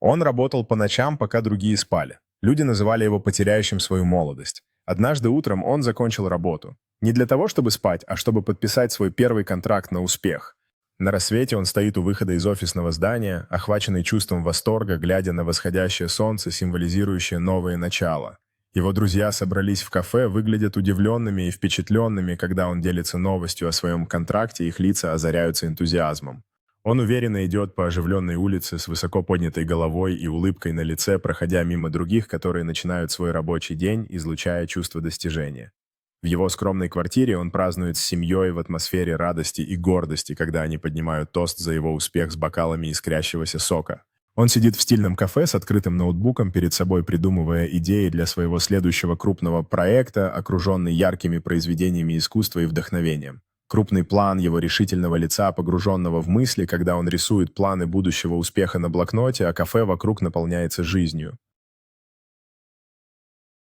Он работал по ночам, пока другие спали. Люди называли его потеряющим свою молодость. Однажды утром он закончил работу. Не для того, чтобы спать, а чтобы подписать свой первый контракт на успех. На рассвете он стоит у выхода из офисного здания, охваченный чувством восторга, глядя на восходящее солнце, символизирующее новое начало. Его друзья собрались в кафе, выглядят удивленными и впечатленными, когда он делится новостью о своем контракте, их лица озаряются энтузиазмом. Он уверенно идет по оживленной улице с высоко поднятой головой и улыбкой на лице, проходя мимо других, которые начинают свой рабочий день, излучая чувство достижения. В его скромной квартире он празднует с семьей в атмосфере радости и гордости, когда они поднимают тост за его успех с бокалами искрящегося сока. Он сидит в стильном кафе с открытым ноутбуком перед собой, придумывая идеи для своего следующего крупного проекта, окруженный яркими произведениями искусства и вдохновением. Крупный план его решительного лица, погруженного в мысли, когда он рисует планы будущего успеха на блокноте, а кафе вокруг наполняется жизнью.